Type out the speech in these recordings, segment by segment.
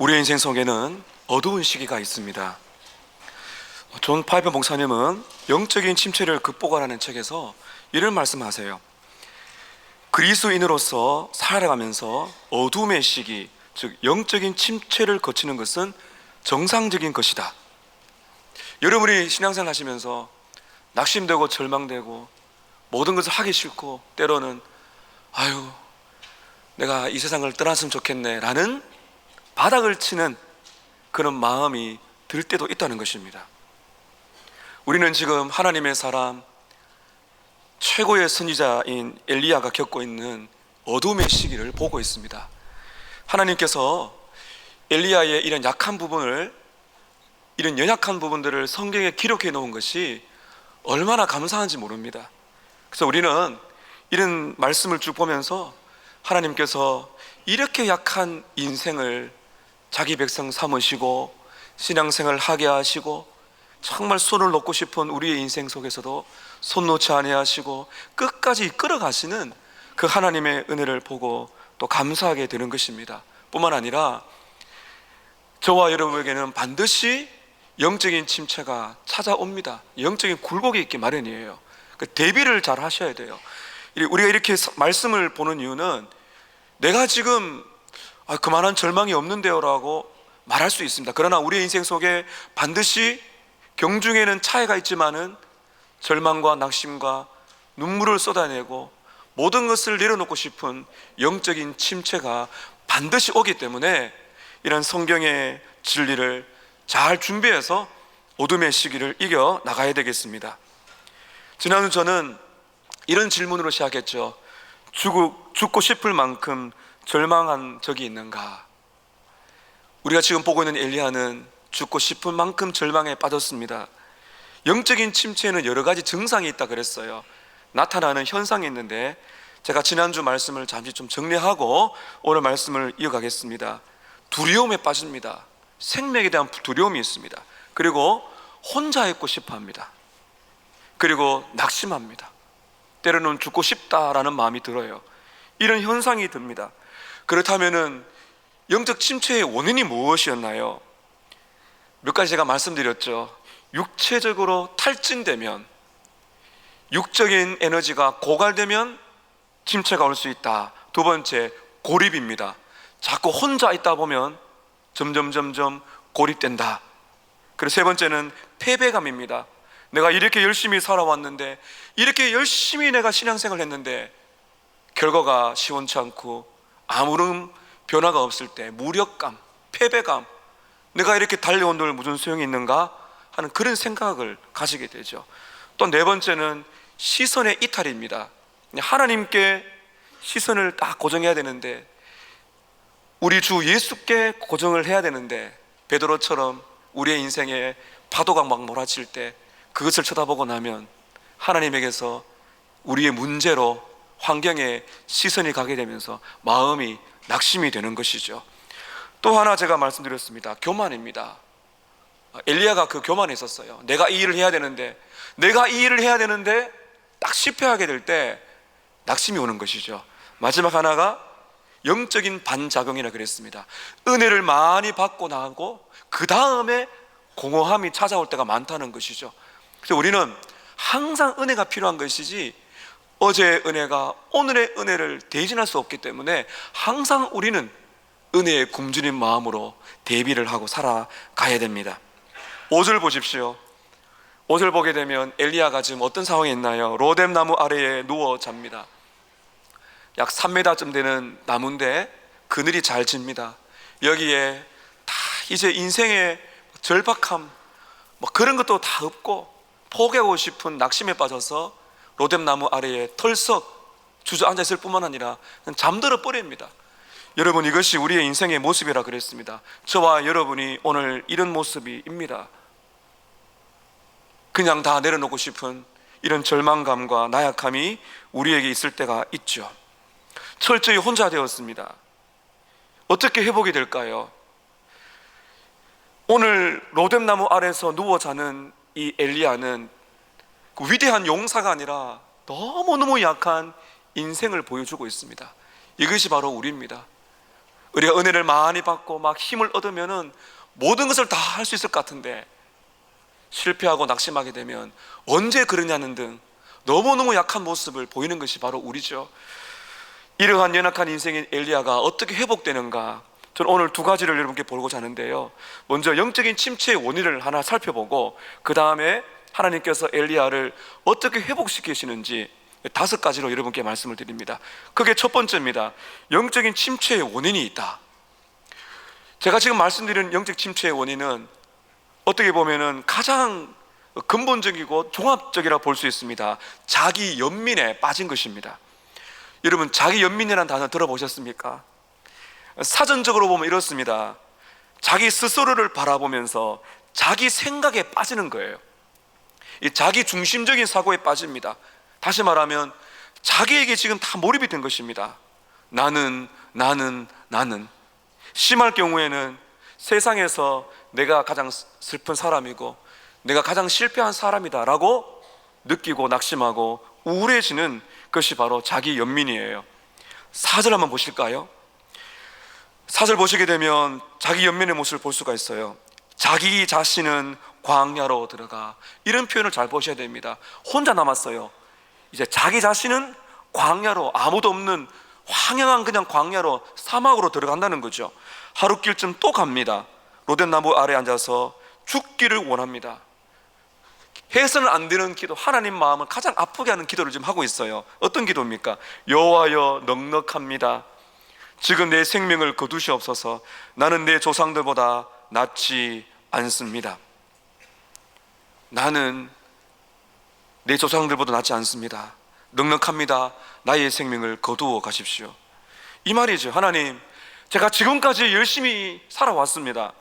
우리의 인생 속에는 어두운 시기가 있습니다. 존 파이퍼 목사님은 영적인 침체를 극복하라는 책에서 이런 말씀하세요. 그리스도인으로서 살아가면서 어둠의 시기, 즉 영적인 침체를 거치는 것은 정상적인 것이다. 여러분이 신앙생활 하시면서 낙심되고 절망되고 모든 것을 하기 싫고 때로는 아유 내가 이 세상을 떠났으면 좋겠네 라는 바닥을 치는 그런 마음이 들 때도 있다는 것입니다. 우리는 지금 하나님의 사람 최고의 선지자인 엘리야가 겪고 있는 어둠의 시기를 보고 있습니다. 하나님께서 엘리야의 이런 약한 부분을, 이런 연약한 부분들을 성경에 기록해 놓은 것이 얼마나 감사한지 모릅니다. 그래서 우리는 이런 말씀을 쭉 보면서 하나님께서 이렇게 약한 인생을 자기 백성 삼으시고 신앙생활을 하게 하시고 정말 손을 놓고 싶은 우리의 인생 속에서도 손 놓지 아니하시고 끝까지 이끌어가시는 그 하나님의 은혜를 보고 또 감사하게 되는 것입니다. 뿐만 아니라 저와 여러분에게는 반드시 영적인 침체가 찾아옵니다. 영적인 굴곡이 있기 마련이에요. 그 대비를 잘 하셔야 돼요. 우리가 이렇게 말씀을 보는 이유는 내가 지금 그만한 절망이 없는데요 라고 말할 수 있습니다. 그러나 우리의 인생 속에 반드시 경중에는 차이가 있지만은 절망과 낙심과 눈물을 쏟아내고 모든 것을 내려놓고 싶은 영적인 침체가 반드시 오기 때문에 이런 성경의 진리를 잘 준비해서 어둠의 시기를 이겨 나가야 되겠습니다. 지난주 저는 이런 질문으로 시작했죠. 죽고 싶을 만큼 절망한 적이 있는가? 우리가 지금 보고 있는 엘리야는 죽고 싶을 만큼 절망에 빠졌습니다. 영적인 침체에는 여러 가지 증상이 있다 그랬어요. 나타나는 현상이 있는데 제가 지난주 말씀을 잠시 좀 정리하고 오늘 말씀을 이어가겠습니다. 두려움에 빠집니다. 생명에 대한 두려움이 있습니다. 그리고 혼자 있고 싶어 합니다. 그리고 낙심합니다. 때로는 죽고 싶다라는 마음이 들어요. 이런 현상이 듭니다. 그렇다면은 영적 침체의 원인이 무엇이었나요? 몇 가지 제가 말씀드렸죠. 육체적으로 탈진되면, 육적인 에너지가 고갈되면 침체가 올 수 있다. 두 번째, 고립입니다. 자꾸 혼자 있다 보면 점점 고립된다. 그리고 세 번째는 패배감입니다. 내가 이렇게 열심히 살아왔는데, 이렇게 열심히 내가 신앙생활을 했는데 결과가 시원치 않고 아무런 변화가 없을 때 무력감, 패배감, 내가 이렇게 달려온 들 무슨 소용이 있는가 하는 그런 생각을 가지게 되죠. 또 네 번째는 시선의 이탈입니다. 하나님께 시선을 딱 고정해야 되는데, 우리 주 예수께 고정을 해야 되는데 베드로처럼 우리의 인생에 파도가 막 몰아칠 때 그것을 쳐다보고 나면 하나님에게서 우리의 문제로 환경에 시선이 가게 되면서 마음이 낙심이 되는 것이죠. 또 하나 제가 말씀드렸습니다. 교만입니다. 엘리야가 그 교만에 있었어요. 내가 이 일을 해야 되는데 딱 실패하게 될 때 낙심이 오는 것이죠. 마지막 하나가 영적인 반작용이라 그랬습니다. 은혜를 많이 받고 나고 그 다음에 공허함이 찾아올 때가 많다는 것이죠. 그래서 우리는 항상 은혜가 필요한 것이지 어제의 은혜가 오늘의 은혜를 대신할 수 없기 때문에 항상 우리는 은혜에 굶주린 마음으로 대비를 하고 살아가야 됩니다. 5절 보십시오. 5절 보게 되면 엘리야가 지금 어떤 상황에 있나요? 로뎀 나무 아래에 누워 잡니다. 약 3m쯤 되는 나무인데 그늘이 잘 집니다. 여기에 다 이제 인생의 절박함 그런 것도 다 없고 포기하고 싶은 낙심에 빠져서 로뎀 나무 아래에 털썩 주저앉아 있을 뿐만 아니라 그냥 잠들어 버립니다. 여러분, 이것이 우리의 인생의 모습이라 그랬습니다. 저와 여러분이 오늘 이런 모습입니다. 그냥 다 내려놓고 싶은 이런 절망감과 나약함이 우리에게 있을 때가 있죠. 철저히 혼자 되었습니다. 어떻게 회복이 될까요? 오늘 로뎀 나무 아래에서 누워 자는 이 엘리야는 그 위대한 용사가 아니라 너무너무 약한 인생을 보여주고 있습니다. 이것이 바로 우리입니다. 우리가 은혜를 많이 받고 막 힘을 얻으면은 모든 것을 다 할 수 있을 것 같은데 실패하고 낙심하게 되면 언제 그러냐는 등 너무너무 약한 모습을 보이는 것이 바로 우리죠. 이러한 연약한 인생의 엘리야가 어떻게 회복되는가, 저는 오늘 두 가지를 여러분께 보고자 하는데요. 먼저 영적인 침체의 원인을 하나 살펴보고 그 다음에 하나님께서 엘리야를 어떻게 회복시키시는지 5가지로 여러분께 말씀을 드립니다. 그게 첫 번째입니다. 영적인 침체의 원인이 있다. 제가 지금 말씀드리는 영적 침체의 원인은 어떻게 보면은 가장 근본적이고 종합적이라 볼 수 있습니다. 자기 연민에 빠진 것입니다. 여러분, 자기 연민이라는 단어 들어보셨습니까? 사전적으로 보면 이렇습니다. 자기 스스로를 바라보면서 자기 생각에 빠지는 거예요. 이 자기 중심적인 사고에 빠집니다. 다시 말하면 자기에게 지금 다 몰입이 된 것입니다. 나는 심할 경우에는 세상에서 내가 가장 슬픈 사람이고 내가 가장 실패한 사람이다 라고 느끼고 낙심하고 우울해지는 것이 바로 자기 연민이에요. 4절 한번 보실까요? 4절 보시게 되면 자기 연민의 모습을 볼 수가 있어요. 자기 자신은 광야로 들어가, 이런 표현을 잘 보셔야 됩니다. 혼자 남았어요. 이제 자기 자신은 광야로, 아무도 없는 황량한 그냥 광야로, 사막으로 들어간다는 거죠. 하룻길쯤 또 갑니다. 로뎀나무 아래 앉아서 죽기를 원합니다. 해서는 안 되는 기도, 하나님 마음을 가장 아프게 하는 기도를 지금 하고 있어요. 어떤 기도입니까? 여호와여, 넉넉합니다. 지금 내 생명을 거두시옵소서. 나는 내 조상들보다 낫지 않습니다. 나는 내 조상들보다 낫지 않습니다. 넉넉합니다. 나의 생명을 거두어 가십시오. 이 말이죠. 하나님, 제가 지금까지 열심히 살아왔습니다.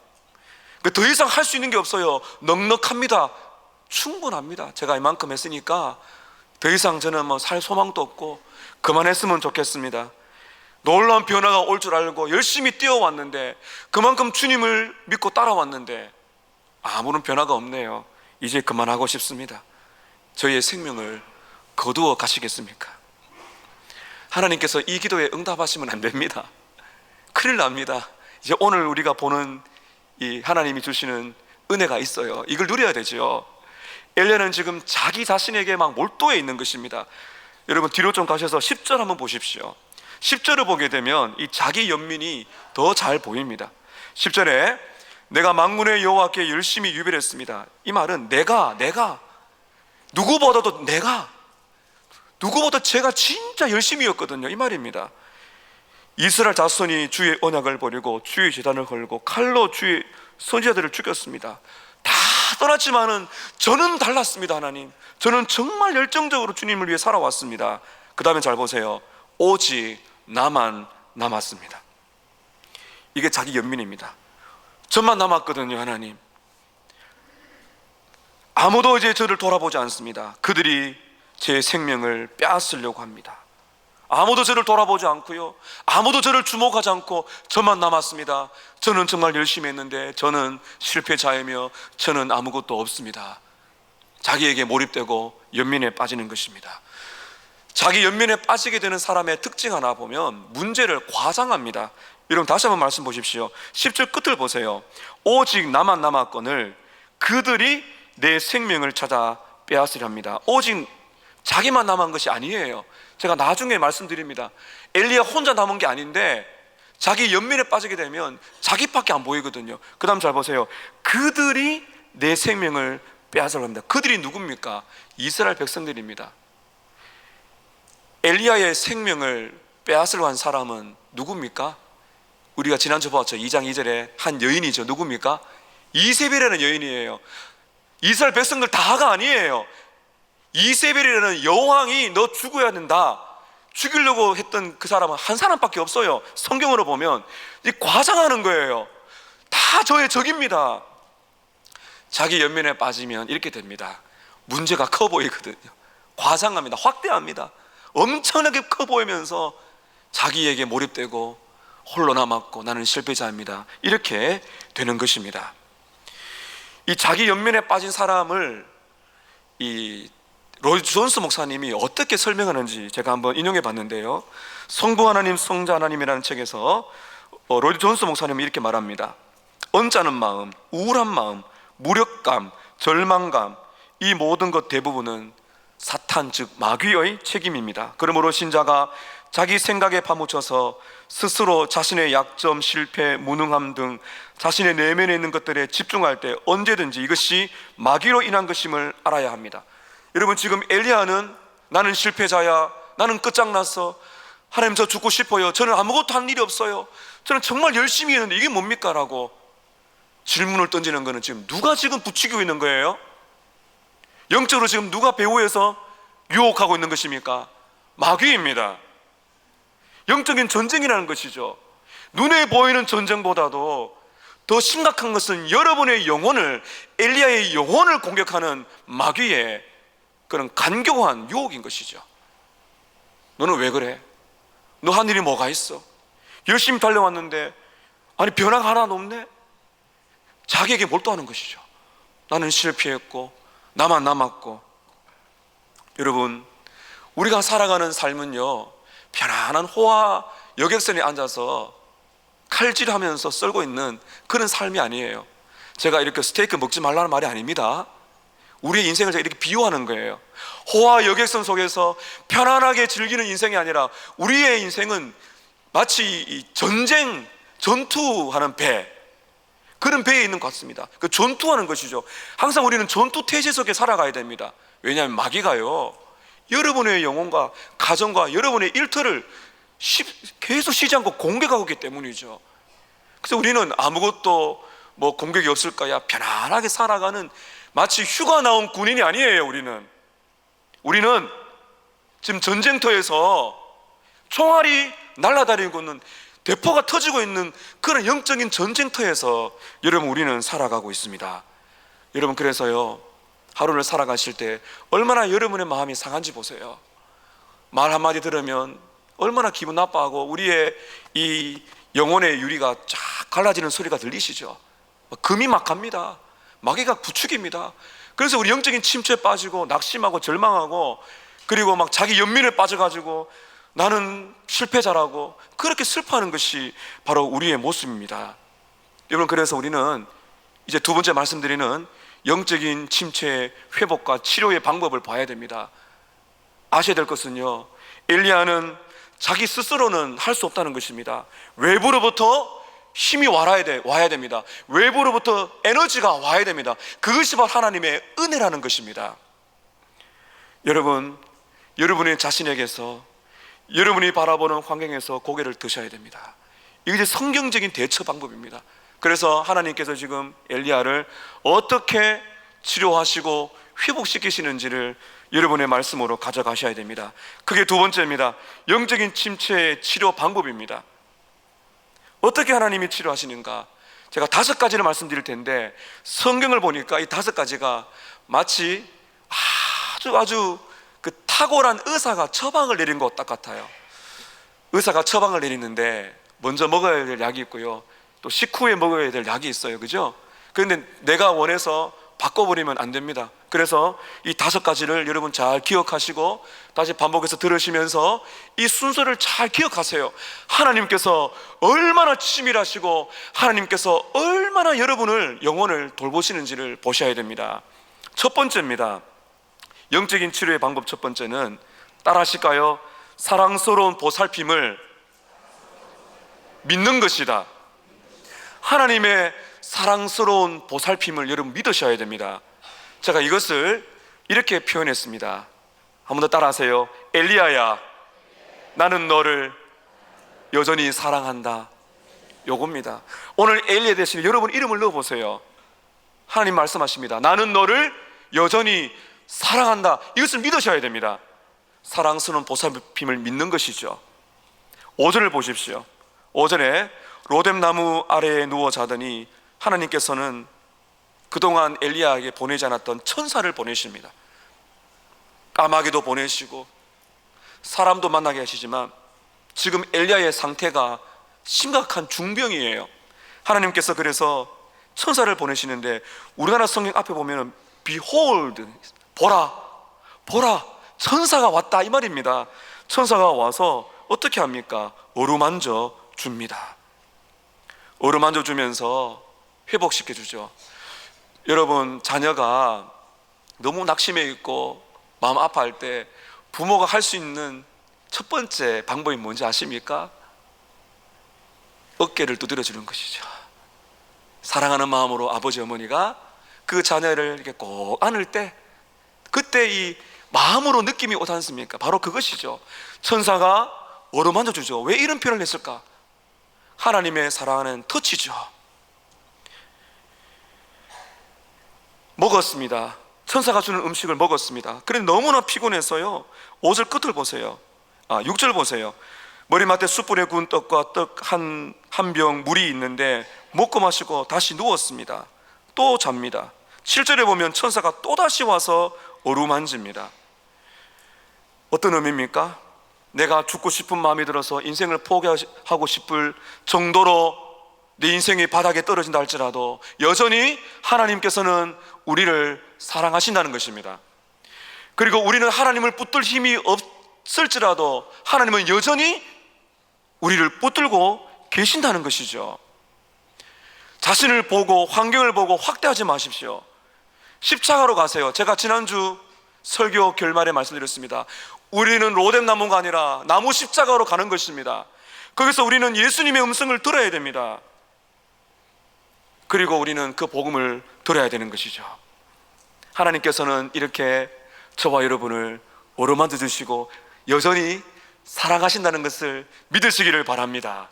더 이상 할 수 있는 게 없어요. 넉넉합니다. 충분합니다. 제가 이만큼 했으니까 더 이상 저는 살 소망도 없고 그만했으면 좋겠습니다. 놀라운 변화가 올 줄 알고 열심히 뛰어왔는데, 그만큼 주님을 믿고 따라왔는데 아무런 변화가 없네요. 이제 그만하고 싶습니다. 저희의 생명을 거두어 가시겠습니까? 하나님께서 이 기도에 응답하시면 안 됩니다. 큰일 납니다. 이제 오늘 우리가 보는 이 하나님이 주시는 은혜가 있어요. 이걸 누려야 되죠. 엘리야는 지금 자기 자신에게 막 몰두해 있는 것입니다. 여러분, 뒤로 좀 가셔서 10절 한번 보십시오. 10절을 보게 되면 이 자기 연민이 더 잘 보입니다. 10절에 내가 만군의 여호와께 열심히 유별했습니다. 이 말은 내가 누구보다도 누구보다 제가 진짜 열심히였거든요, 이 말입니다. 이스라엘 자손이 주의 언약을 버리고 주의 제단을 걸고 칼로 주의 선지자들을 죽였습니다. 다 떠났지만은 저는 달랐습니다. 하나님, 저는 정말 열정적으로 주님을 위해 살아왔습니다. 그 다음에 잘 보세요. 오직 나만 남았습니다. 이게 자기 연민입니다. 저만 남았거든요. 하나님, 아무도 이제 저를 돌아보지 않습니다. 그들이 제 생명을 빼앗으려고 합니다. 아무도 저를 돌아보지 않고요, 아무도 저를 주목하지 않고 저만 남았습니다. 저는 정말 열심히 했는데 저는 실패자이며 저는 아무것도 없습니다. 자기에게 몰입되고 연민에 빠지는 것입니다. 자기 연민에 빠지게 되는 사람의 특징 하나 보면 문제를 과장합니다. 여러분, 다시 한번 말씀 보십시오. 10절 끝을 보세요. 오직 나만 남았거늘 그들이 내 생명을 찾아 빼앗으려 합니다. 오직 자기만 남은 것이 아니에요. 제가 나중에 말씀드립니다. 엘리야 혼자 남은 게 아닌데 자기 연민에 빠지게 되면 자기밖에 안 보이거든요. 그 다음 잘 보세요. 그들이 내 생명을 빼앗으려 합니다. 그들이 누굽니까? 이스라엘 백성들입니다. 엘리야의 생명을 빼앗으려 한 사람은 누굽니까? 우리가 지난주 보았죠. 2장 2절에 한 여인이죠. 누굽니까? 이세벨이라는 여인이에요. 이스라엘 백성들 다가 아니에요. 이세벨이라는 여왕이 너 죽어야 된다, 죽이려고 했던 그 사람은 한 사람밖에 없어요. 성경으로 보면 과장하는 거예요. 다 저의 적입니다. 자기 연민에 빠지면 이렇게 됩니다. 문제가 커 보이거든요. 과장합니다. 확대합니다. 엄청나게 커 보이면서 자기에게 몰입되고 홀로 남았고 나는 실패자입니다, 이렇게 되는 것입니다. 이 자기 연민에 빠진 사람을 이 로이드 존스 목사님이 어떻게 설명하는지 제가 한번 인용해 봤는데요. 성부 하나님 성자 하나님이라는 책에서 로이드 존스 목사님은 이렇게 말합니다. 언짢은 마음, 우울한 마음, 무력감, 절망감, 이 모든 것 대부분은 사탄 즉 마귀의 책임입니다. 그러므로 신자가 자기 생각에 파묻혀서 스스로 자신의 약점, 실패, 무능함 등 자신의 내면에 있는 것들에 집중할 때 언제든지 이것이 마귀로 인한 것임을 알아야 합니다. 여러분, 지금 엘리야는 나는 실패자야, 나는 끝장났어, 하나님 저 죽고 싶어요, 저는 아무것도 한 일이 없어요, 저는 정말 열심히 했는데 이게 뭡니까? 라고 질문을 던지는 것은 지금 누가 지금 부추기고 있는 거예요? 영적으로 지금 누가 배후에서 유혹하고 있는 것입니까? 마귀입니다. 영적인 전쟁이라는 것이죠. 눈에 보이는 전쟁보다도 더 심각한 것은 여러분의 영혼을, 엘리야의 영혼을 공격하는 마귀의 그런 간교한 유혹인 것이죠. 너는 왜 그래? 너 한 일이 뭐가 있어? 열심히 달려왔는데 아니 변화가 하나도 없네? 자기에게 몰두하는 것이죠. 나는 실패했고 나만 남았고. 여러분, 우리가 살아가는 삶은요, 편안한 호화 여객선에 앉아서 칼질하면서 썰고 있는 그런 삶이 아니에요. 제가 이렇게 스테이크 먹지 말라는 말이 아닙니다. 우리의 인생을 제가 이렇게 비유하는 거예요. 호화 여객선 속에서 편안하게 즐기는 인생이 아니라 우리의 인생은 마치 이 전쟁, 전투하는 배, 그런 배에 있는 것 같습니다. 그 전투하는 것이죠. 항상 우리는 전투 태세 속에 살아가야 됩니다. 왜냐하면 마귀가요, 여러분의 영혼과 가정과 여러분의 일터를 계속 쉬지 않고 공격하고 있기 때문이죠. 그래서 우리는 아무것도 뭐 공격이 없을 거야 편안하게 살아가는 마치 휴가 나온 군인이 아니에요. 우리는 지금 전쟁터에서 총알이 날아다니고 있는, 대포가 터지고 있는 그런 영적인 전쟁터에서 여러분 우리는 살아가고 있습니다. 여러분, 그래서요, 하루를 살아가실 때 얼마나 여러분의 마음이 상한지 보세요. 말 한마디 들으면 얼마나 기분 나빠하고 우리의 이 영혼의 유리가 쫙 갈라지는 소리가 들리시죠? 금이 막 갑니다. 마귀가 부추깁니다. 그래서 우리 영적인 침체에 빠지고 낙심하고 절망하고, 그리고 막 자기 연민에 빠져가지고 나는 실패자라고 그렇게 슬퍼하는 것이 바로 우리의 모습입니다. 여러분, 그래서 우리는 이제 두 번째 말씀드리는 영적인 침체의 회복과 치료의 방법을 봐야 됩니다. 아셔야 될 것은요, 엘리야는 자기 스스로는 할 수 없다는 것입니다. 외부로부터 힘이 와야 됩니다. 외부로부터 에너지가 와야 됩니다. 그것이 바로 하나님의 은혜라는 것입니다. 여러분, 여러분의 자신에게서, 여러분이 바라보는 환경에서 고개를 드셔야 됩니다. 이게 성경적인 대처 방법입니다. 그래서 하나님께서 지금 엘리야를 어떻게 치료하시고 회복시키시는지를 여러분의 말씀으로 가져가셔야 됩니다. 그게 두 번째입니다. 영적인 침체의 치료 방법입니다. 어떻게 하나님이 치료하시는가? 제가 5가지를 말씀드릴 텐데, 성경을 보니까 이 5가지가 마치 아주 그 탁월한 의사가 처방을 내린 것 같아요. 의사가 처방을 내리는데 먼저 먹어야 될 약이 있고요, 또 식후에 먹어야 될 약이 있어요. 그죠? 그런데 내가 원해서 바꿔버리면 안 됩니다. 그래서 이 5가지를 여러분 잘 기억하시고 다시 반복해서 들으시면서 이 순서를 잘 기억하세요. 하나님께서 얼마나 치밀하시고 하나님께서 얼마나 여러분을, 영혼을 돌보시는지를 보셔야 됩니다. 첫 번째입니다. 영적인 치료의 방법 첫 번째는, 따라 하실까요? 사랑스러운 보살핌을 믿는 것이다. 하나님의 사랑스러운 보살핌을 여러분 믿으셔야 됩니다. 제가 이것을 이렇게 표현했습니다. 한 번 더 따라하세요. 엘리야야, 나는 너를 여전히 사랑한다. 요겁니다. 오늘 엘리야 대신에 여러분 이름을 넣어보세요. 하나님 말씀하십니다. 나는 너를 여전히 사랑한다. 이것을 믿으셔야 됩니다. 사랑스러운 보살핌을 믿는 것이죠. 5절을 보십시오. 5절에 로뎀나무 아래에 누워 자더니 하나님께서는 그동안 엘리야에게 보내지 않았던 천사를 보내십니다. 까마귀도 보내시고 사람도 만나게 하시지만 지금 엘리야의 상태가 심각한 중병이에요. 하나님께서 그래서 천사를 보내시는데, 우리나라 성경 앞에 보면 Behold, 보라, 천사가 왔다 이 말입니다. 천사가 와서 어떻게 합니까? 어루만져 줍니다. 어루만져 주면서 회복시켜 주죠. 여러분, 자녀가 너무 낙심해 있고 마음 아파할 때 부모가 할 수 있는 첫 번째 방법이 뭔지 아십니까? 어깨를 두드려 주는 것이죠. 사랑하는 마음으로 아버지 어머니가 그 자녀를 이렇게 꼭 안을 때, 그때 이 마음으로 느낌이 오지 않습니까? 바로 그것이죠. 천사가 어루만져 주죠. 왜 이런 표현을 했을까? 하나님의 사랑하는 터치죠. 먹었습니다. 천사가 주는 음식을 먹었습니다. 그런데 너무나 피곤해서요, 5절 끝을 보세요. 6절 보세요. 머리맡에 숯불에 구운 떡과 떡 한 병 물이 있는데 먹고 마시고 다시 누웠습니다. 또 잡니다. 7절에 보면 천사가 또다시 와서 어루만집니다. 어떤 의미입니까? 내가 죽고 싶은 마음이 들어서 인생을 포기하고 싶을 정도로 내 인생이 바닥에 떨어진다 할지라도 여전히 하나님께서는 우리를 사랑하신다는 것입니다. 그리고 우리는 하나님을 붙들 힘이 없을지라도 하나님은 여전히 우리를 붙들고 계신다는 것이죠. 자신을 보고 환경을 보고 확대하지 마십시오. 십자가로 가세요. 제가 지난주 설교 결말에 말씀드렸습니다. 우리는 로뎀 나무가 아니라 나무 십자가로 가는 것입니다. 거기서 우리는 예수님의 음성을 들어야 됩니다. 그리고 우리는 그 복음을 들어야 되는 것이죠. 하나님께서는 이렇게 저와 여러분을 어루만져 주시고 여전히 사랑하신다는 것을 믿으시기를 바랍니다.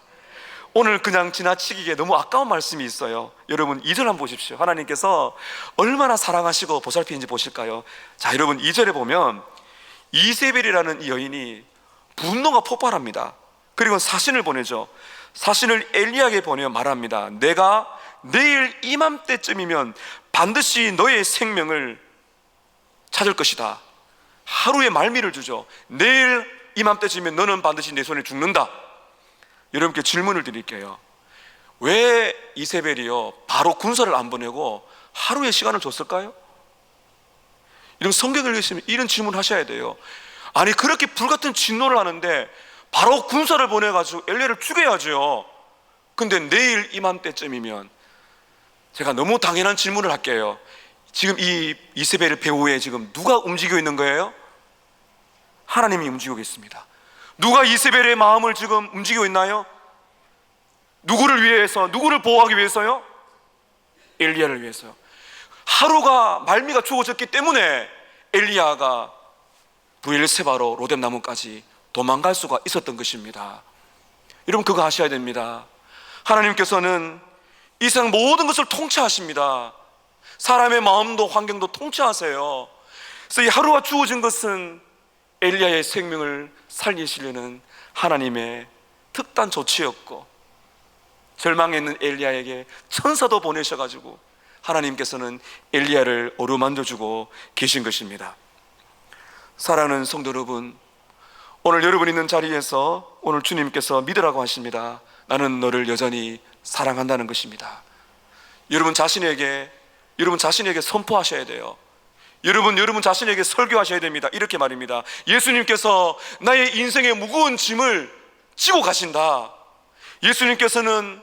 오늘 그냥 지나치기에 너무 아까운 말씀이 있어요. 여러분 2절 한번 보십시오. 하나님께서 얼마나 사랑하시고 보살피는지 보실까요? 자, 여러분 2절에 보면 이세벨이라는 이 여인이 분노가 폭발합니다. 그리고 사신을 보내죠. 사신을 엘리야에게 보내어 말합니다. 내가 내일 이맘때쯤이면 반드시 너의 생명을 찾을 것이다. 하루의 말미를 주죠. 내일 이맘때쯤이면 너는 반드시 내 손에 죽는다. 여러분께 질문을 드릴게요. 왜 이세벨이요 바로 군사를 안 보내고 하루의 시간을 줬을까요? 이런 성경을 읽으시면 이런 질문을 하셔야 돼요. 아니 그렇게 불같은 진노를 하는데 바로 군사를 보내가지고 엘리야를 죽여야죠. 근데 내일 이맘때쯤이면, 제가 너무 당연한 질문을 할게요. 지금 이 이세벨 배후에 지금 누가 움직이고 있는 거예요? 하나님이 움직이고 있습니다. 누가 이세벨의 마음을 지금 움직이고 있나요? 누구를 위해서, 누구를 보호하기 위해서요? 엘리야를 위해서요. 하루가 말미가 주어졌기 때문에 엘리야가 브엘세바로 로뎀 나무까지 도망갈 수가 있었던 것입니다. 여러분 그거 아셔야 됩니다. 하나님께서는 이 세상 모든 것을 통치하십니다. 사람의 마음도 환경도 통치하세요. 그래서 이 하루가 주어진 것은 엘리야의 생명을 살리시려는 하나님의 특단 조치였고, 절망에 있는 엘리야에게 천사도 보내셔가지고 하나님께서는 엘리야를 어루만져주고 계신 것입니다. 사랑하는 성도 여러분, 오늘 여러분 있는 자리에서 오늘 주님께서 믿으라고 하십니다. 나는 너를 여전히 사랑한다는 것입니다. 여러분 자신에게 선포하셔야 돼요. 여러분 자신에게 설교하셔야 됩니다. 이렇게 말입니다. 예수님께서 나의 인생의 무거운 짐을 지고 가신다. 예수님께서는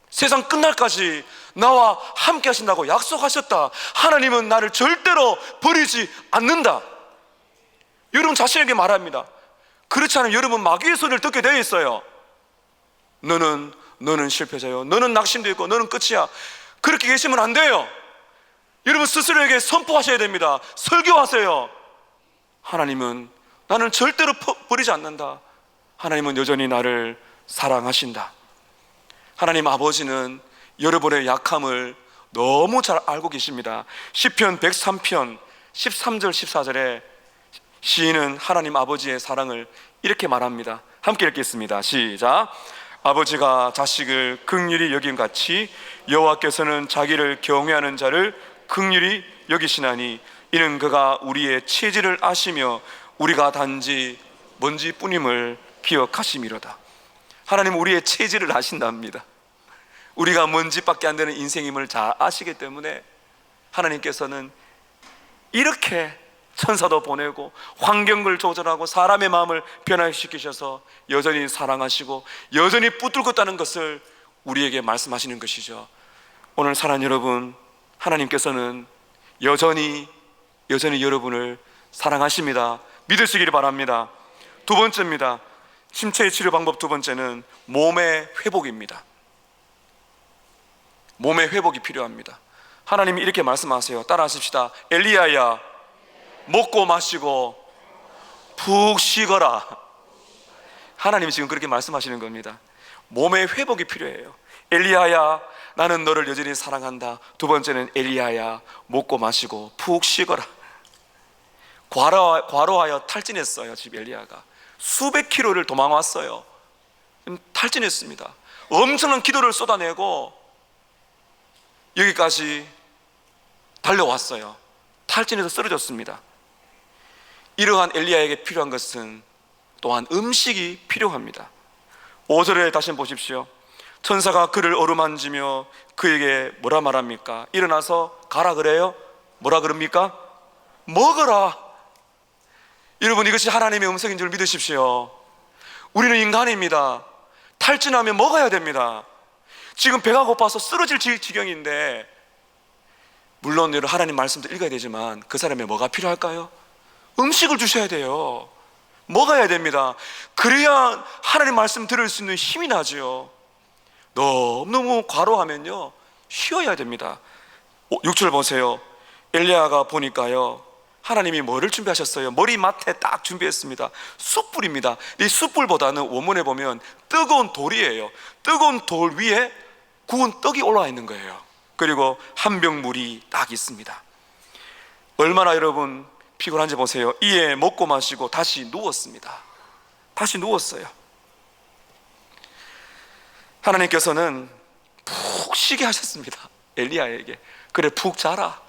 세상 끝날까지 나와 함께 하신다고 약속하셨다. 하나님은 나를 절대로 버리지 않는다. 여러분 자신에게 말합니다. 그렇지 않으면 여러분 마귀의 소리를 듣게 되어 있어요. 너는 실패자요, 너는 낙심되고 너는 끝이야. 그렇게 계시면 안 돼요. 여러분 스스로에게 선포하셔야 됩니다. 설교하세요. 하나님은 나는 절대로 버리지 않는다. 하나님은 여전히 나를 사랑하신다. 하나님 아버지는 여러분의 약함을 너무 잘 알고 계십니다. 시편 103편 13절 14절에 시인은 하나님 아버지의 사랑을 이렇게 말합니다. 함께 읽겠습니다. 시작. 아버지가 자식을 긍휼히 여김같이 여호와께서는 자기를 경외하는 자를 긍휼히 여기시나니 이는 그가 우리의 체질을 아시며 우리가 단지 먼지뿐임을 기억하심이로다. 하나님은 우리의 체질을 아신답니다. 우리가 먼지밖에 안 되는 인생임을 잘 아시기 때문에 하나님께서는 이렇게 천사도 보내고 환경을 조절하고 사람의 마음을 변화시키셔서 여전히 사랑하시고 여전히 붙들고 있다는 것을 우리에게 말씀하시는 것이죠. 오늘 사랑하는 여러분, 하나님께서는 여전히 여러분을 사랑하십니다. 믿으시기를 바랍니다. 두 번째입니다. 침체의 치료 방법 두 번째는 몸의 회복입니다. 몸의 회복이 필요합니다. 하나님이 이렇게 말씀하세요. 따라하십시다. 엘리야야, 먹고 마시고 푹 쉬거라. 하나님이 지금 그렇게 말씀하시는 겁니다. 몸의 회복이 필요해요. 엘리야야, 나는 너를 여전히 사랑한다. 두 번째는 엘리야야, 먹고 마시고 푹 쉬거라. 과로하여 탈진했어요. 집 엘리야가 수백 킬로를 도망왔어요. 탈진했습니다. 엄청난 기도를 쏟아내고 여기까지 달려왔어요. 탈진해서 쓰러졌습니다. 이러한 엘리야에게 필요한 것은 또한 음식이 필요합니다. 5절에 다시 보십시오. 천사가 그를 어루만지며 그에게 뭐라 말합니까? 일어나서 가라 그래요? 뭐라 그럽니까? 먹어라. 여러분, 이것이 하나님의 음성인 줄 믿으십시오. 우리는 인간입니다. 탈진하면 먹어야 됩니다. 지금 배가 고파서 쓰러질 지경인데, 물론 여러분 하나님 말씀도 읽어야 되지만 그 사람에 뭐가 필요할까요? 음식을 주셔야 돼요. 먹어야 됩니다. 그래야 하나님 말씀 들을 수 있는 힘이 나죠. 너무 과로하면요 쉬어야 됩니다. 6절 보세요. 엘리야가 보니까요, 하나님이 뭐를 준비하셨어요? 머리맡에 딱 준비했습니다. 숯불입니다. 이 숯불보다는 원문에 보면 뜨거운 돌이에요. 뜨거운 돌 위에 구운 떡이 올라와 있는 거예요. 그리고 한 병 물이 딱 있습니다. 얼마나 여러분 피곤한지 보세요. 이에 먹고 마시고 다시 누웠습니다. 다시 누웠어요. 하나님께서는 푹 쉬게 하셨습니다. 엘리야에게. 그래, 푹 자라.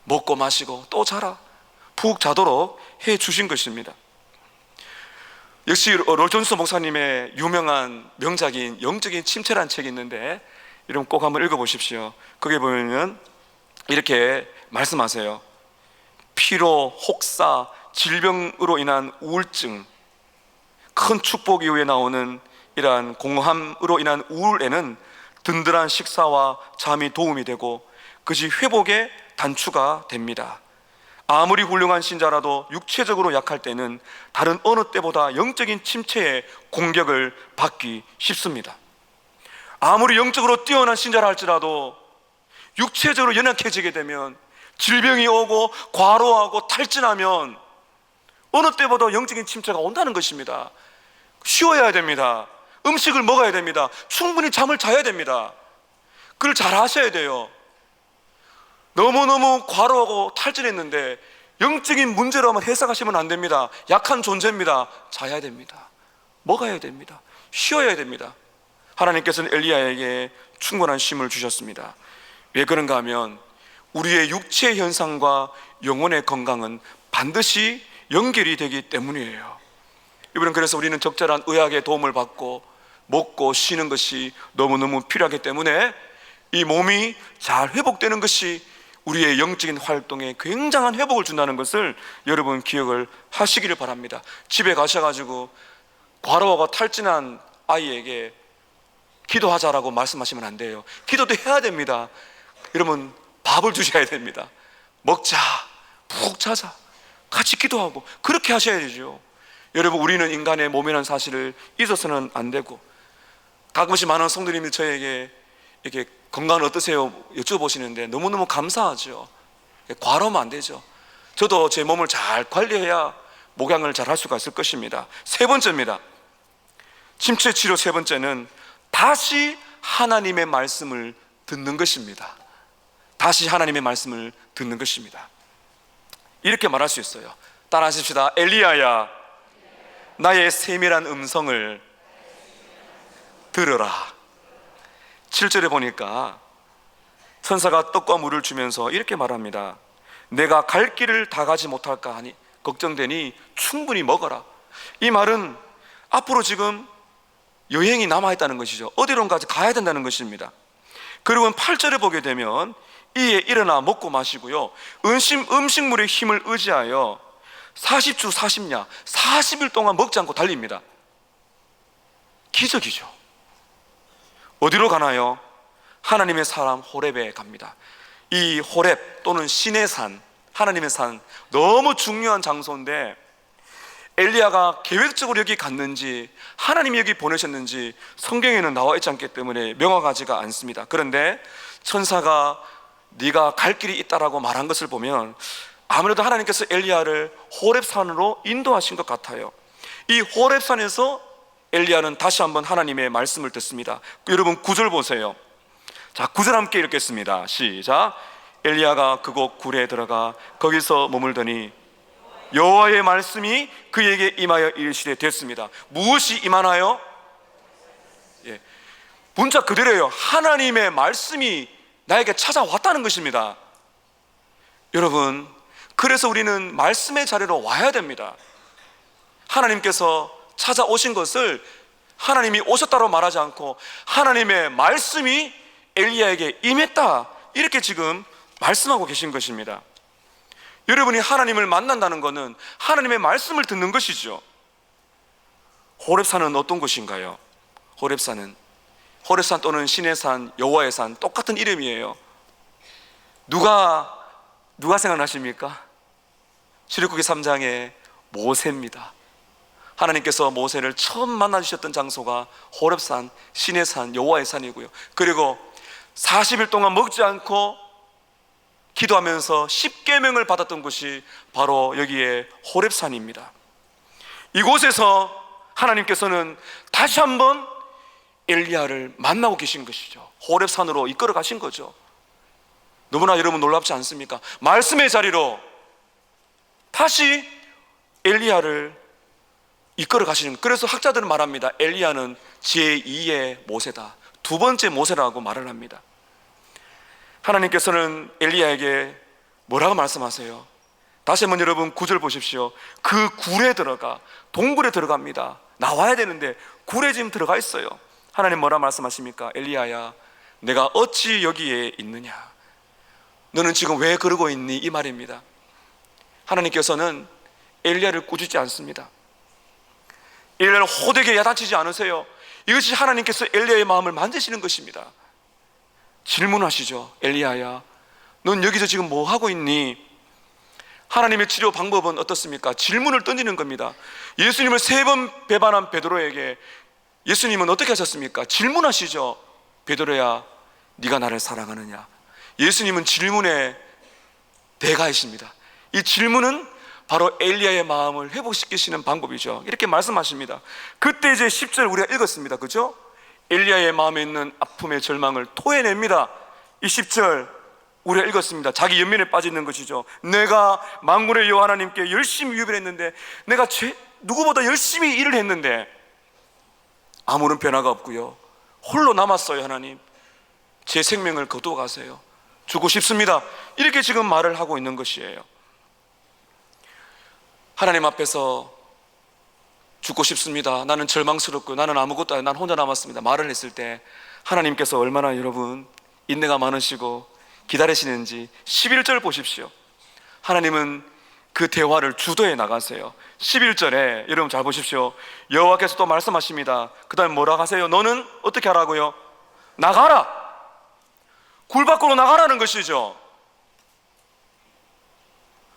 먹고 마시고 또 자라. 푹 자도록 해 주신 것입니다. 역시 롤 존스 목사님의 유명한 명작인 영적인 침체라는 책이 있는데, 이름 꼭 한번 읽어보십시오. 거기에 보면 이렇게 말씀하세요. 피로, 혹사, 질병으로 인한 우울증, 큰 축복 이후에 나오는 이러한 공허함으로 인한 우울에는 든든한 식사와 잠이 도움이 되고 그것이 회복의 단추가 됩니다. 아무리 훌륭한 신자라도 육체적으로 약할 때는 다른 어느 때보다 영적인 침체의 공격을 받기 쉽습니다. 아무리 영적으로 뛰어난 신자라 할지라도 육체적으로 연약해지게 되면, 질병이 오고 과로하고 탈진하면 어느 때보다 영적인 침체가 온다는 것입니다. 쉬어야 됩니다. 음식을 먹어야 됩니다. 충분히 잠을 자야 됩니다. 그걸 잘 하셔야 돼요. 너무너무 과로하고 탈진했는데 영적인 문제로만 해석하시면 안 됩니다. 약한 존재입니다. 자야 됩니다. 먹어야 됩니다. 쉬어야 됩니다. 하나님께서는 엘리야에게 충분한 쉼을 주셨습니다. 왜 그런가 하면 우리의 육체 현상과 영혼의 건강은 반드시 연결이 되기 때문이에요. 이번엔 그래서 우리는 적절한 의학의 도움을 받고 먹고 쉬는 것이 너무너무 필요하기 때문에 이 몸이 잘 회복되는 것이 우리의 영적인 활동에 굉장한 회복을 준다는 것을 여러분 기억을 하시기를 바랍니다. 집에 가셔가지고 과로하고 탈진한 아이에게 기도하자라고 말씀하시면 안 돼요. 기도도 해야 됩니다. 여러분 밥을 주셔야 됩니다. 먹자, 푹 자자, 같이 기도하고 그렇게 하셔야 되죠. 여러분, 우리는 인간의 몸이라는 사실을 잊어서는 안 되고, 가끔씩 많은 성도님이 저에게 이렇게 건강은 어떠세요? 여쭤보시는데 너무너무 감사하죠. 과로하면 안 되죠. 저도 제 몸을 잘 관리해야 목양을 잘 할 수가 있을 것입니다. 세 번째입니다. 침체 치료 세 번째는 다시 하나님의 말씀을 듣는 것입니다. 다시 하나님의 말씀을 듣는 것입니다. 이렇게 말할 수 있어요. 따라하십시다. 엘리야야, 나의 세밀한 음성을 들으라. 7절에 보니까 천사가 떡과 물을 주면서 이렇게 말합니다. 내가 갈 길을 다 가지 못할까 하니 걱정되니 충분히 먹어라. 이 말은 앞으로 지금 여행이 남아있다는 것이죠. 어디론가 가야 된다는 것입니다. 그리고 8절에 보게 되면 이에 일어나 먹고 마시고요, 음식물의 힘을 의지하여 40주 40야 40일 동안 먹지 않고 달립니다. 기적이죠. 어디로 가나요? 하나님의 사람 호렙에 갑니다. 이 호렙 또는 신의 산, 하나님의 산, 너무 중요한 장소인데 엘리야가 계획적으로 여기 갔는지 하나님이 여기 보내셨는지 성경에는 나와 있지 않기 때문에 명확하지가 않습니다. 그런데 천사가 네가 갈 길이 있다라고 말한 것을 보면 아무래도 하나님께서 엘리야를 호렙산으로 인도하신 것 같아요. 이 호렙산에서 엘리야는 다시 한번 하나님의 말씀을 듣습니다. 여러분 9절 보세요. 자, 9절 함께 읽겠습니다. 시작. 엘리야가 그곳 굴에 들어가 거기서 머물더니 여호와의 말씀이 그에게 임하여 이르시되 됐습니다. 무엇이 임하나요? 예, 문자 그대로예요. 하나님의 말씀이 나에게 찾아왔다는 것입니다. 여러분, 그래서 우리는 말씀의 자리로 와야 됩니다. 하나님께서 찾아오신 것을 하나님이 오셨다고 말하지 않고 하나님의 말씀이 엘리야에게 임했다, 이렇게 지금 말씀하고 계신 것입니다. 여러분이 하나님을 만난다는 것은 하나님의 말씀을 듣는 것이죠. 호렙산은 어떤 곳인가요? 호렙산 또는 신의 산, 여호와의 산, 똑같은 이름이에요. 누가 생각나십니까? 출애굽기 3장의 모세입니다. 하나님께서 모세를 처음 만나주셨던 장소가 호렙산, 신의 산, 여호와의 산이고요. 그리고 40일 동안 먹지 않고 기도하면서 10계명을 받았던 곳이 바로 여기에 호렙산입니다. 이곳에서 하나님께서는 다시 한번 엘리야를 만나고 계신 것이죠. 호렙산으로 이끌어 가신 거죠. 너무나 여러분 놀랍지 않습니까? 말씀의 자리로 다시 엘리야를 이끌어 가시는, 그래서 학자들은 말합니다. 엘리야는 제2의 모세다, 두 번째 모세라고 말을 합니다. 하나님께서는 엘리야에게 뭐라고 말씀하세요? 다시 한번 여러분 9절 보십시오. 그 굴에 들어가, 동굴에 들어갑니다. 나와야 되는데 굴에 지금 들어가 있어요. 하나님 뭐라 말씀하십니까? 엘리야야, 내가 어찌 여기에 있느냐? 너는 지금 왜 그러고 있니? 이 말입니다. 하나님께서는 엘리야를 꾸짖지 않습니다. 엘리야를 호되게 야단치지 않으세요. 이것이 하나님께서 엘리야의 마음을 만드시는 것입니다. 질문하시죠. 엘리야야, 넌 여기서 지금 뭐 하고 있니? 하나님의 치료 방법은 어떻습니까? 질문을 던지는 겁니다. 예수님을 3번 배반한 베드로에게 예수님은 어떻게 하셨습니까? 질문하시죠. 베드로야, 네가 나를 사랑하느냐? 예수님은 질문의 대가이십니다. 이 질문은 바로 엘리야의 마음을 회복시키시는 방법이죠. 이렇게 말씀하십니다. 그때 이제 10절 우리가 읽었습니다. 그죠? 엘리야의 마음에 있는 아픔의 절망을 토해냅니다. 이 10절 우리가 읽었습니다. 자기 연민에 빠지는 것이죠. 내가 만군의 여호와 하나님께 열심히 유배를 했는데, 내가 누구보다 열심히 일을 했는데 아무런 변화가 없고요. 홀로 남았어요. 하나님, 제 생명을 거두어 가세요. 죽고 싶습니다. 이렇게 지금 말을 하고 있는 것이에요. 하나님 앞에서 죽고 싶습니다, 나는 절망스럽고 나는 아무것도 아니고 난 혼자 남았습니다, 말을 했을 때 하나님께서 얼마나 여러분 인내가 많으시고 기다리시는지 11절 보십시오. 하나님은 그 대화를 주도해 나가세요. 11절에 여러분 잘 보십시오. 여호와께서 또 말씀하십니다. 그 다음에 뭐라 하세요? 너는 어떻게 하라고요? 나가라. 굴 밖으로 나가라는 것이죠.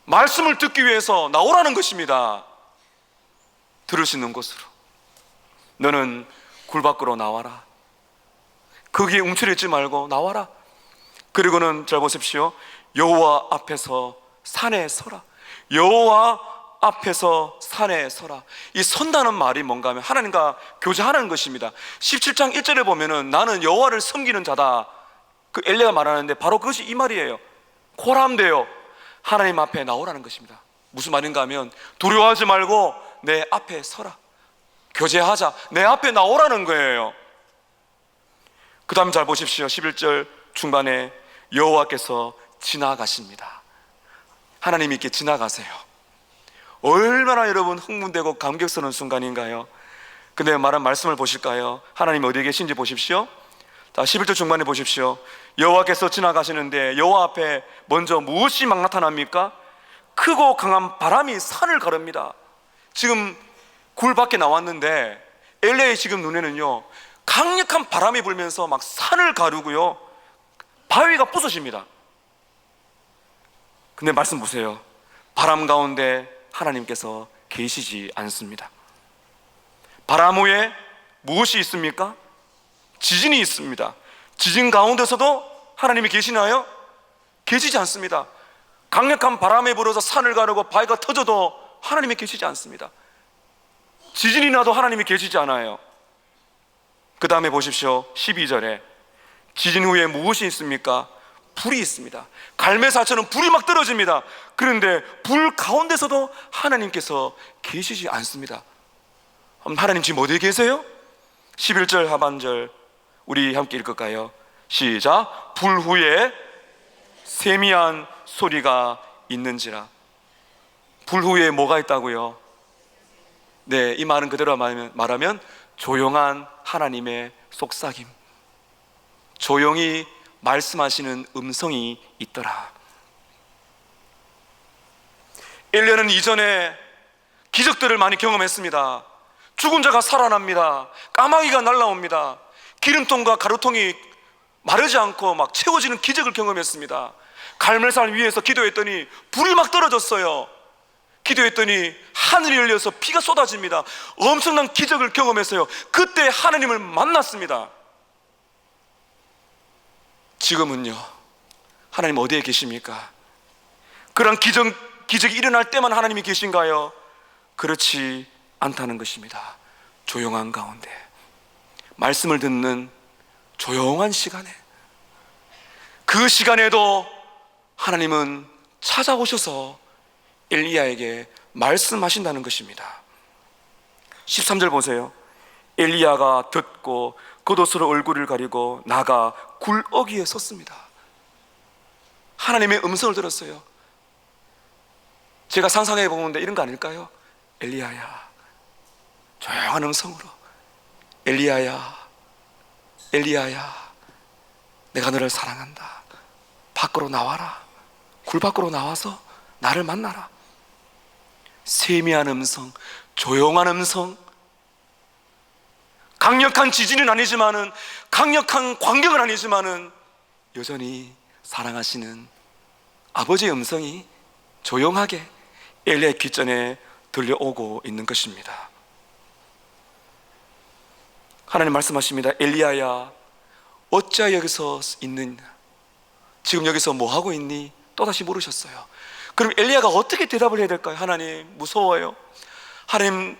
말씀을 듣기 위해서 나오라는 것입니다. 들을 수 있는 곳으로. 너는 굴 밖으로 나와라. 거기에 움츠려있지 말고 나와라. 그리고는 잘 보십시오. 여호와 앞에서 산에 서라. 여호와 앞에서 산에 서라. 이 선다는 말이 뭔가 하면 하나님과 교제하는 것입니다. 17장 1절에 보면은 나는 여호와를 섬기는 자다, 그 엘리야가 말하는데 바로 그것이 이 말이에요. 코람되어 하나님 앞에 나오라는 것입니다. 무슨 말인가 하면 두려워하지 말고 내 앞에 서라, 교제하자, 내 앞에 나오라는 거예요. 그 다음 잘 보십시오. 11절 중반에 여호와께서 지나가십니다. 하나님이 이렇게 지나가세요. 얼마나 여러분 흥분되고 감격스러운 순간인가요? 근데 말한 말씀을 보실까요? 하나님 어디에 계신지 보십시오. 자, 11절 중반에 보십시오. 여호와께서 지나가시는데 여호와 앞에 먼저 무엇이 막 나타납니까? 크고 강한 바람이 산을 가릅니다. 지금 굴 밖에 나왔는데 엘리야의 지금 눈에는요, 강력한 바람이 불면서 막 산을 가르고요, 바위가 부서집니다. 근데 말씀 보세요. 바람 가운데 하나님께서 계시지 않습니다. 바람 후에 무엇이 있습니까? 지진이 있습니다. 지진 가운데서도 하나님이 계시나요? 계시지 않습니다. 강력한 바람이 불어서 산을 가르고 바위가 터져도 하나님이 계시지 않습니다. 지진이 나도 하나님이 계시지 않아요. 그 다음에 보십시오. 12절에 지진 후에 무엇이 있습니까? 불이 있습니다. 갈매사처럼 불이 막 떨어집니다. 그런데 불 가운데서도 하나님께서 계시지 않습니다. 하나님 지금 어디에 계세요? 11절 하반절 우리 함께 읽을까요? 시작. 불 후에 세미한 소리가 있는지라. 불 후에 뭐가 있다고요? 네, 이 말은 그대로 말하면 조용한 하나님의 속삭임, 조용히 말씀하시는 음성이 있더라. 엘리야는 이전에 기적들을 많이 경험했습니다. 죽은 자가 살아납니다. 까마귀가 날아옵니다. 기름통과 가루통이 마르지 않고 막 채워지는 기적을 경험했습니다. 갈멜산 위에서 기도했더니 불이 막 떨어졌어요. 기도했더니 하늘이 열려서 비가 쏟아집니다. 엄청난 기적을 경험했어요. 그때 하나님을 만났습니다. 지금은요, 하나님 어디에 계십니까? 그런 기적이 일어날 때만 하나님이 계신가요? 그렇지 않다는 것입니다. 조용한 가운데, 말씀을 듣는 조용한 시간에, 그 시간에도 하나님은 찾아오셔서 엘리야에게 말씀하신다는 것입니다. 13절 보세요. 엘리야가 듣고 겉옷으로 얼굴을 가리고 나가 굴어귀에 섰습니다. 하나님의 음성을 들었어요. 제가 상상해 보는데 이런 거 아닐까요? 엘리야야, 조용한 음성으로, 엘리야야, 엘리야야, 내가 너를 사랑한다. 밖으로 나와라. 굴 밖으로 나와서 나를 만나라. 세미한 음성, 조용한 음성, 강력한 지진은 아니지만은, 강력한 광경은 아니지만은 여전히 사랑하시는 아버지의 음성이 조용하게 엘리야의 귓전에 들려오고 있는 것입니다. 하나님 말씀하십니다. 엘리야야, 어찌하여 여기서 있느냐? 지금 여기서 뭐 하고 있니? 또다시 물으셨어요. 그럼 엘리야가 어떻게 대답을 해야 될까요? 하나님, 무서워요. 하나님,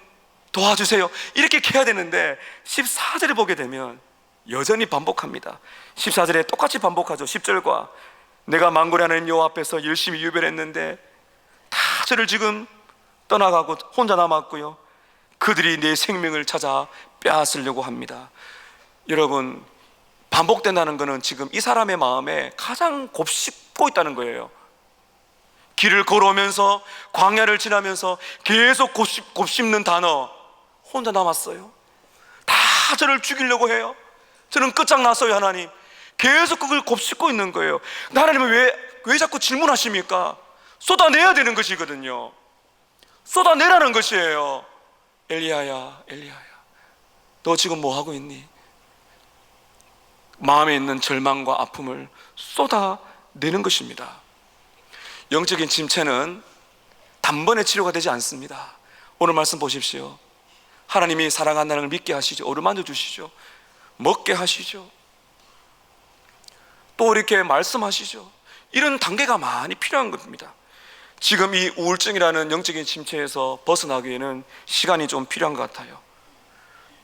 도와주세요. 이렇게 해야 되는데 14절에 보게 되면 여전히 반복합니다. 14절에 똑같이 반복하죠. 10절과 내가 만군의 하나님 여호와 앞에서 열심히 유별했는데 다 저를 지금 떠나가고 혼자 남았고요. 그들이 내 생명을 찾아 빼앗으려고 합니다. 여러분, 반복된다는 것은 지금 이 사람의 마음에 가장 곱씹고 있다는 거예요. 길을 걸어오면서 광야를 지나면서 계속 곱씹는 단어, 혼자 남았어요. 다 저를 죽이려고 해요. 저는 끝장났어요. 하나님, 계속 그걸 곱씹고 있는 거예요. 하나님은 왜 자꾸 질문하십니까? 쏟아내야 되는 것이거든요. 쏟아내라는 것이에요. 엘리야야, 엘리야야, 너 지금 뭐 하고 있니? 마음에 있는 절망과 아픔을 쏟아내는 것입니다. 영적인 침체는 단번에 치료가 되지 않습니다. 오늘 말씀 보십시오. 하나님이 사랑한다는 걸 믿게 하시죠. 어루만져 주시죠. 먹게 하시죠. 또 이렇게 말씀하시죠. 이런 단계가 많이 필요한 겁니다. 지금 이 우울증이라는 영적인 침체에서 벗어나기에는 시간이 좀 필요한 것 같아요.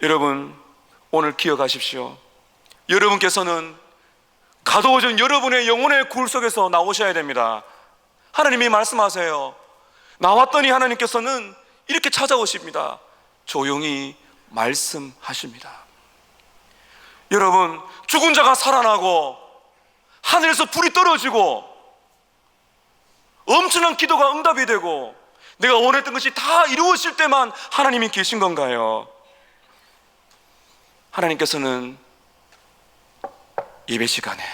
여러분, 오늘 기억하십시오. 여러분께서는 가두어진 여러분의 영혼의 굴 속에서 나오셔야 됩니다. 하나님이 말씀하세요. 나왔더니 하나님께서는 이렇게 찾아오십니다. 조용히 말씀하십니다. 여러분, 죽은 자가 살아나고 하늘에서 불이 떨어지고 엄청난 기도가 응답이 되고 내가 원했던 것이 다 이루어질 때만 하나님이 계신 건가요? 하나님께서는 예배 시간에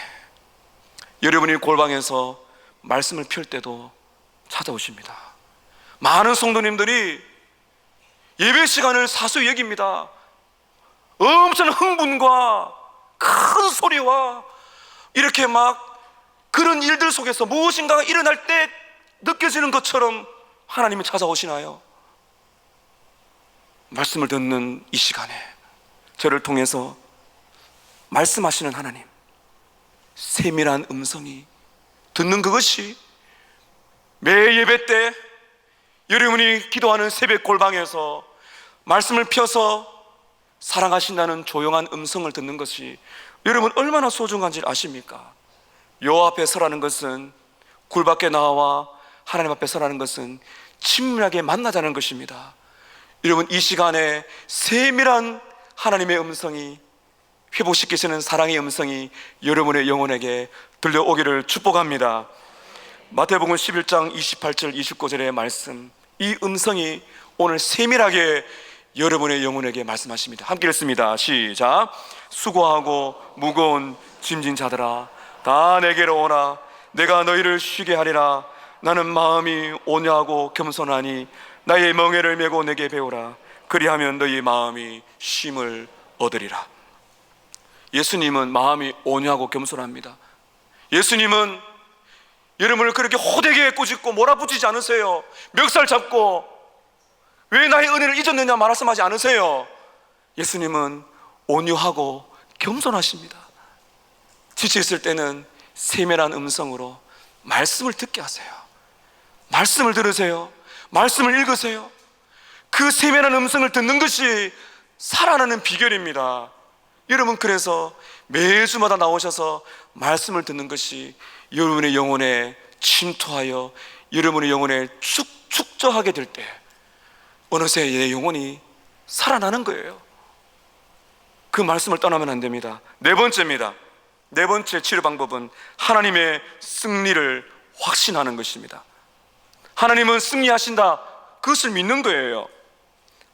여러분이 골방에서 말씀을 펼 때도 찾아오십니다. 많은 성도님들이 예배 시간을 사소히 여깁니다. 엄청난 흥분과 큰 소리와 이렇게 막 그런 일들 속에서 무엇인가가 일어날 때 느껴지는 것처럼 하나님이 찾아오시나요? 말씀을 듣는 이 시간에 저를 통해서 말씀하시는 하나님, 세밀한 음성이 듣는 그것이 매 예배 때 여러분이 기도하는 새벽 골방에서 말씀을 펴서 사랑하신다는 조용한 음성을 듣는 것이 여러분 얼마나 소중한지 아십니까? 요 앞에 서라는 것은, 굴 밖에 나와 하나님 앞에 서라는 것은 친밀하게 만나자는 것입니다. 여러분, 이 시간에 세밀한 하나님의 음성이, 회복시키시는 사랑의 음성이 여러분의 영혼에게 들려오기를 축복합니다. 마태복음 11장 28절 29절의 말씀, 이 음성이 오늘 세밀하게 여러분의 영혼에게 말씀하십니다. 함께 읽습니다. 시작. 수고하고 무거운 짐진 자들아, 다 내게로 오라. 내가 너희를 쉬게 하리라. 나는 마음이 온유하고 겸손하니 나의 멍에를 메고 내게 배우라. 그리하면 너희 마음이 쉼을 얻으리라. 예수님은 마음이 온유하고 겸손합니다. 예수님은 여러분을 그렇게 호되게 꾸짖고 몰아붙이지 않으세요. 멱살 잡고 왜 나의 은혜를 잊었느냐 말씀하지 않으세요. 예수님은 온유하고 겸손하십니다. 지쳐있을 때는 세밀한 음성으로 말씀을 듣게 하세요. 말씀을 들으세요. 말씀을 읽으세요. 그 세밀한 음성을 듣는 것이 살아나는 비결입니다. 여러분, 그래서 매주마다 나오셔서 말씀을 듣는 것이 여러분의 영혼에 침투하여 여러분의 영혼에 축적하게 될 때 어느새 내 영혼이 살아나는 거예요. 그 말씀을 떠나면 안 됩니다. 네 번째입니다. 네 번째 치료 방법은 하나님의 승리를 확신하는 것입니다. 하나님은 승리하신다, 그것을 믿는 거예요.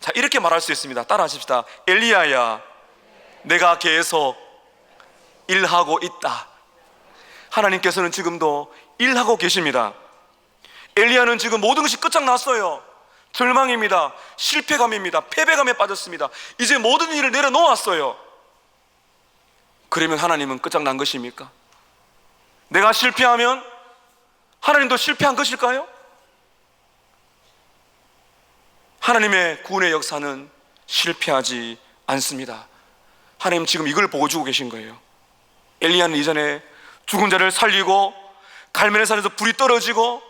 자, 이렇게 말할 수 있습니다. 따라 하십시다. 엘리야야, 내가 계속 일하고 있다. 하나님께서는 지금도 일하고 계십니다. 엘리야는 지금 모든 것이 끝장났어요. 절망입니다. 실패감입니다. 패배감에 빠졌습니다. 이제 모든 일을 내려놓았어요. 그러면 하나님은 끝장난 것입니까? 내가 실패하면 하나님도 실패한 것일까요? 하나님의 구원의 역사는 실패하지 않습니다. 하나님 지금 이걸 보여주고 계신 거예요. 엘리야는 이전에 죽은 자를 살리고 갈멜의 산에서 불이 떨어지고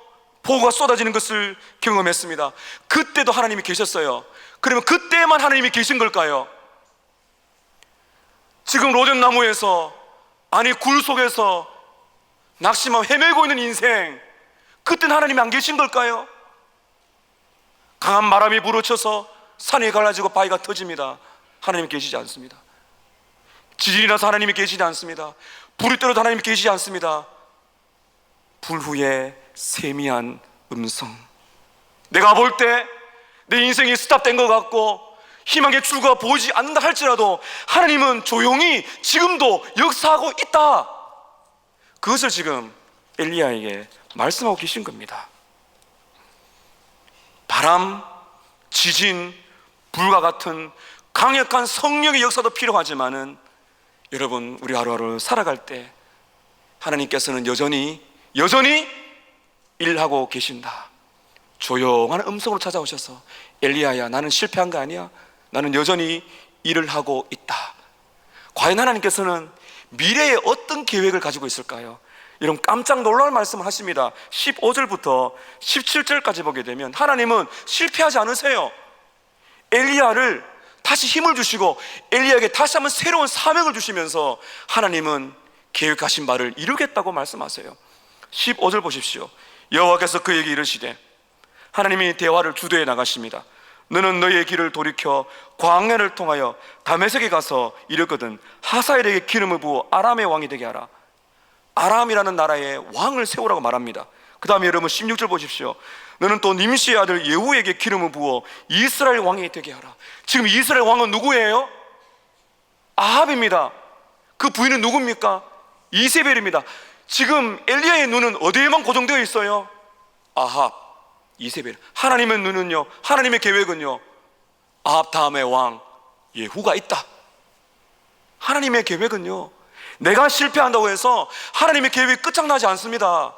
보호가 쏟아지는 것을 경험했습니다. 그때도 하나님이 계셨어요. 그러면 그때만 하나님이 계신 걸까요? 지금 로뎀나무에서, 아니 굴 속에서 낙심하고 헤매고 있는 인생, 그때는 하나님이 안 계신 걸까요? 강한 바람이 불어쳐서 산이 갈라지고 바위가 터집니다. 하나님이 계시지 않습니다. 지진이 나서 하나님이 계시지 않습니다. 불이 떨어도 하나님이 계시지 않습니다. 불 후에 세미한 음성, 내가 볼 때 내 인생이 스탑된 것 같고 희망의 출구가 보이지 않는다 할지라도 하나님은 조용히 지금도 역사하고 있다, 그것을 지금 엘리야에게 말씀하고 계신 겁니다. 바람, 지진, 불과 같은 강력한 성령의 역사도 필요하지만은 여러분, 우리 하루하루 살아갈 때 하나님께서는 여전히 일하고 계신다. 조용한 음성으로 찾아오셔서 엘리야야, 나는 실패한 거 아니야. 나는 여전히 일을 하고 있다. 과연 하나님께서는 미래에 어떤 계획을 가지고 있을까요? 여러분, 깜짝 놀랄 말씀을 하십니다. 15절부터 17절까지 보게 되면 하나님은 실패하지 않으세요. 엘리야를 다시 힘을 주시고 엘리야에게 다시 한번 새로운 사명을 주시면서 하나님은 계획하신 바를 이루겠다고 말씀하세요. 15절 보십시오. 여호와께서 그에게 이르시되, 하나님이 대화를 주도해 나가십니다. 너는 너의 길을 돌이켜 광야를 통하여 다메섹에 가서 이르거든 하사엘에게 기름을 부어 아람의 왕이 되게 하라. 아람이라는 나라에 왕을 세우라고 말합니다. 그 다음에 여러분 16절 보십시오. 너는 또 님시의 아들 예후에게 기름을 부어 이스라엘 왕이 되게 하라. 지금 이스라엘 왕은 누구예요? 아합입니다. 그 부인은 누굽니까? 이세벨입니다. 지금 엘리야의 눈은 어디에만 고정되어 있어요? 아합, 이세벨. 하나님의 눈은요, 하나님의 계획은요, 아합 다음에 왕 예후가 있다. 하나님의 계획은요, 내가 실패한다고 해서 하나님의 계획이 끝장나지 않습니다.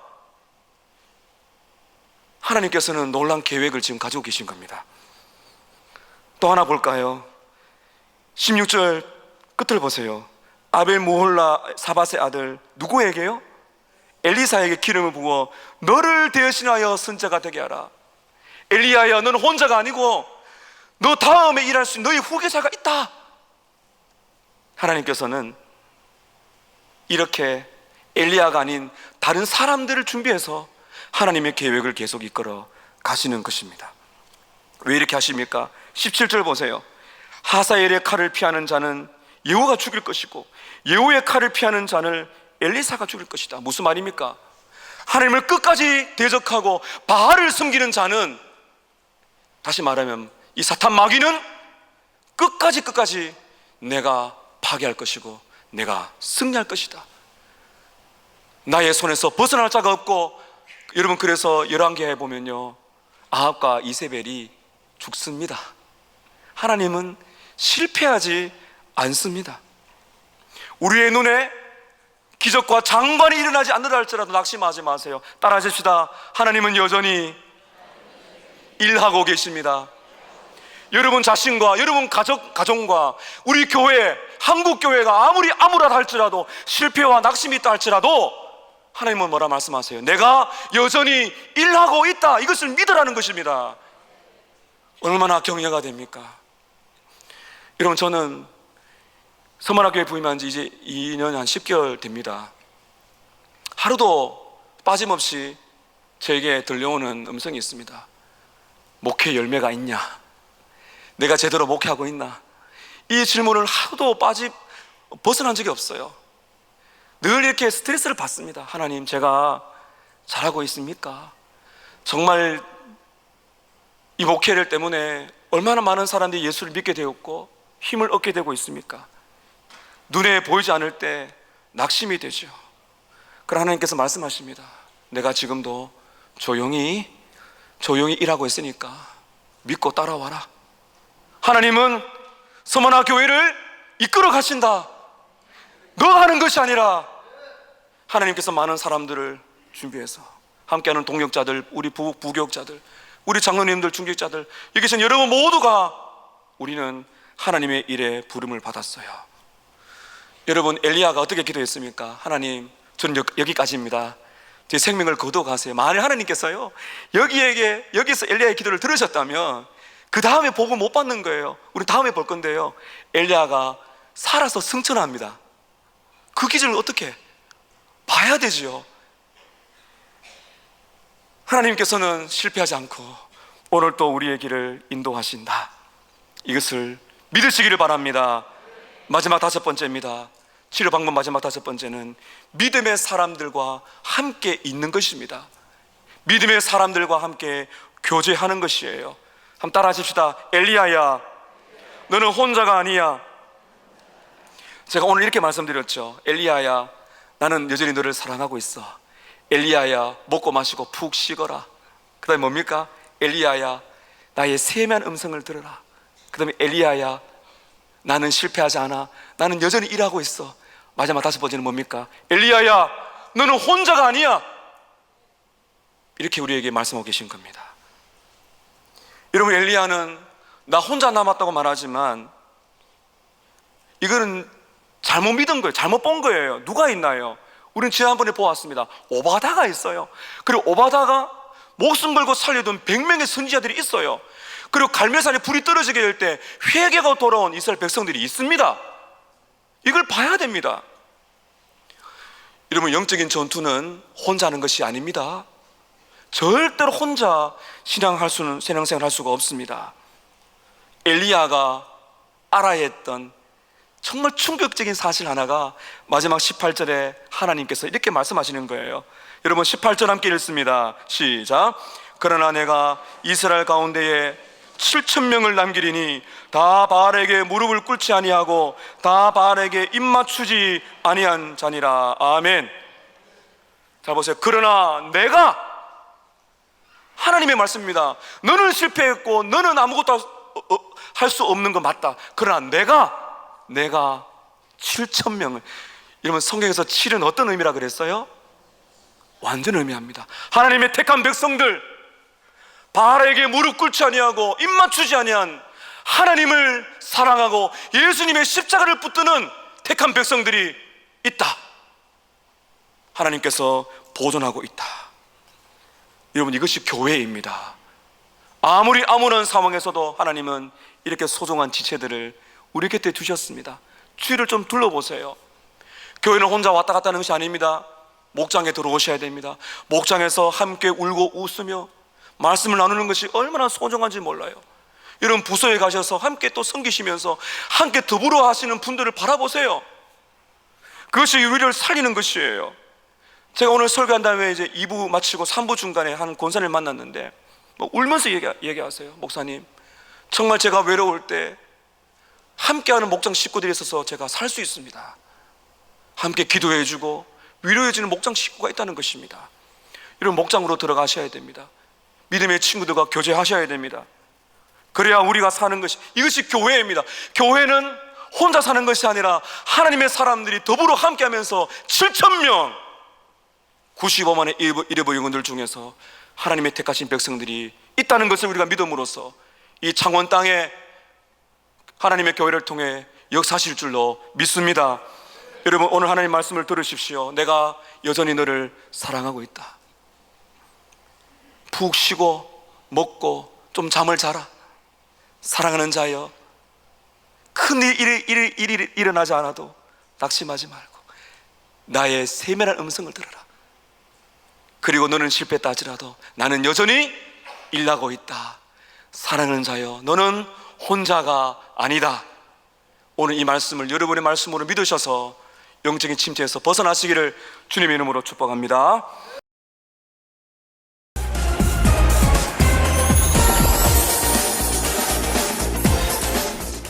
하나님께서는 놀라운 계획을 지금 가지고 계신 겁니다. 또 하나 볼까요? 16절 끝을 보세요. 아벨 모홀라 사밧의 아들 누구에게요? 엘리사에게 기름을 부어 너를 대신하여 선자가 되게 하라. 엘리야야, 너는 혼자가 아니고 너 다음에 일할 수 있는 너희 후계자가 있다. 하나님께서는 이렇게 엘리야가 아닌 다른 사람들을 준비해서 하나님의 계획을 계속 이끌어 가시는 것입니다. 왜 이렇게 하십니까? 17절 보세요. 하사엘의 칼을 피하는 자는 예후가 죽일 것이고 예후의 칼을 피하는 자는 엘리사가 죽일 것이다. 무슨 말입니까? 하나님을 끝까지 대적하고 바알을 섬기는 자는, 다시 말하면 이 사탄 마귀는 끝까지 내가 파괴할 것이고 내가 승리할 것이다. 나의 손에서 벗어날 자가 없고, 여러분 그래서 열왕기에 보면요, 아합과 이세벨이 죽습니다. 하나님은 실패하지 않습니다. 우리의 눈에 기적과 장관이 일어나지 않는다 할지라도 낙심하지 마세요. 따라하십시다. 하나님은 여전히 일하고 계십니다. 여러분 자신과 여러분 가정과 우리 교회, 한국 교회가 아무리 암울하다 할지라도, 실패와 낙심이 있다 할지라도 하나님은 뭐라 말씀하세요? 내가 여전히 일하고 있다. 이것을 믿으라는 것입니다. 얼마나 격려가 됩니까? 여러분, 저는 서문학교에 부임한 지 이제 2년 한 10개월 됩니다. 하루도 빠짐없이 저에게 들려오는 음성이 있습니다. 목회 열매가 있냐? 내가 제대로 목회하고 있나? 이 질문을 하루도 벗어난 적이 없어요. 늘 이렇게 스트레스를 받습니다. 하나님, 제가 잘하고 있습니까? 정말 이 목회를 때문에 얼마나 많은 사람들이 예수를 믿게 되었고 힘을 얻게 되고 있습니까? 눈에 보이지 않을 때 낙심이 되죠. 그러나 하나님께서 말씀하십니다. 내가 지금도 조용히 일하고 있으니까 믿고 따라와라. 하나님은 서머나 교회를 이끌어 가신다. 너가 하는 것이 아니라 하나님께서 많은 사람들을 준비해서 함께하는 동역자들, 우리 부교육자들, 우리 장로님들, 중직자들, 여기 계신 여러분 모두가 우리는 하나님의 일에 부름을 받았어요. 여러분, 엘리야가 어떻게 기도했습니까? 하나님, 저는 여기까지입니다. 제 생명을 거둬가세요. 만일 하나님께서요, 여기서 엘리야의 기도를 들으셨다면 그 다음에 복을 못 받는 거예요. 우리 다음에 볼 건데요, 엘리야가 살아서 승천합니다. 그 기적을 어떻게 봐야 되지요? 하나님께서는 실패하지 않고 오늘 또 우리의 길을 인도하신다. 이것을 믿으시기를 바랍니다. 마지막 5번째입니다. 치료 방법 마지막 5번째는 믿음의 사람들과 함께 있는 것입니다. 믿음의 사람들과 함께 교제하는 것이에요. 한번 따라 하십시다. 엘리야야, 너는 혼자가 아니야. 제가 오늘 이렇게 말씀드렸죠. 엘리야야, 나는 여전히 너를 사랑하고 있어. 엘리야야, 먹고 마시고 푹 쉬거라. 그 다음에 뭡니까? 엘리야야, 나의 세미한 음성을 들어라. 그 다음에 엘리야야, 나는 실패하지 않아. 나는 여전히 일하고 있어. 마지막 5번째는 뭡니까? 엘리야야, 너는 혼자가 아니야. 이렇게 우리에게 말씀하고 계신 겁니다. 여러분, 엘리야는 나 혼자 남았다고 말하지만 이거는 잘못 믿은 거예요. 잘못 본 거예요. 누가 있나요? 우리는 지난번에 보았습니다. 오바다가 있어요. 그리고 오바다가 목숨 걸고 살려둔 100명의 선지자들이 있어요. 그리고 갈멜산에 불이 떨어지게 될 때 회개가 돌아온 이스라엘 백성들이 있습니다. 이걸 봐야 됩니다. 여러분, 영적인 전투는 혼자 하는 것이 아닙니다. 절대로 혼자 신앙생활 할 수가 없습니다. 엘리야가 알아야 했던 정말 충격적인 사실 하나가 마지막 18절에 하나님께서 이렇게 말씀하시는 거예요. 여러분, 18절 함께 읽습니다. 시작. 그러나 내가 이스라엘 가운데에 7,000명을 남기리니 다 바알에게 무릎을 꿇지 아니하고 다 바알에게 입맞추지 아니한 자니라. 아멘. 자, 보세요. 그러나 내가, 하나님의 말씀입니다. 너는 실패했고 너는 아무것도 할 수 없는 거 맞다. 그러나 내가 7천 명을. 여러분, 성경에서 7은 어떤 의미라 그랬어요? 완전 의미합니다. 하나님의 택한 백성들, 바알에게 무릎 꿇지 아니하고 입 맞추지 아니한 하나님을 사랑하고 예수님의 십자가를 붙드는 택한 백성들이 있다. 하나님께서 보존하고 있다. 여러분, 이것이 교회입니다. 아무리 암울한 상황에서도 하나님은 이렇게 소중한 지체들을 우리 곁에 두셨습니다. 주위를 좀 둘러보세요. 교회는 혼자 왔다 갔다 하는 것이 아닙니다. 목장에 들어오셔야 됩니다. 목장에서 함께 울고 웃으며 말씀을 나누는 것이 얼마나 소중한지 몰라요. 여러분, 부서에 가셔서 함께 또 섬기시면서 함께 더불어 하시는 분들을 바라보세요. 그것이 우리를 살리는 것이에요. 제가 오늘 설교한 다음에 이제 2부 마치고 3부 중간에 한 권사님을 만났는데 울면서 얘기하세요. 목사님, 정말 제가 외로울 때 함께하는 목장 식구들이 있어서 제가 살 수 있습니다. 함께 기도해주고 위로해주는 목장 식구가 있다는 것입니다. 이런 목장으로 들어가셔야 됩니다. 믿음의 친구들과 교제하셔야 됩니다. 그래야 우리가 사는 것이, 이것이 교회입니다. 교회는 혼자 사는 것이 아니라 하나님의 사람들이 더불어 함께하면서 7,000명 95만의 일부 영혼들 중에서 하나님의 택하신 백성들이 있다는 것을 우리가 믿음으로써 이 창원 땅에 하나님의 교회를 통해 역사하실 줄로 믿습니다. 여러분, 오늘 하나님 말씀을 들으십시오. 내가 여전히 너를 사랑하고 있다. 푹 쉬고 먹고 좀 잠을 자라. 사랑하는 자여, 큰 일이 일어나지 않아도 낙심하지 말고 나의 세밀한 음성을 들어라. 그리고 너는 실패했다 할지라도 나는 여전히 일하고 있다. 사랑하는 자여, 너는 혼자가 아니다. 오늘 이 말씀을 여러분의 말씀으로 믿으셔서 영적인 침체에서 벗어나시기를 주님의 이름으로 축복합니다.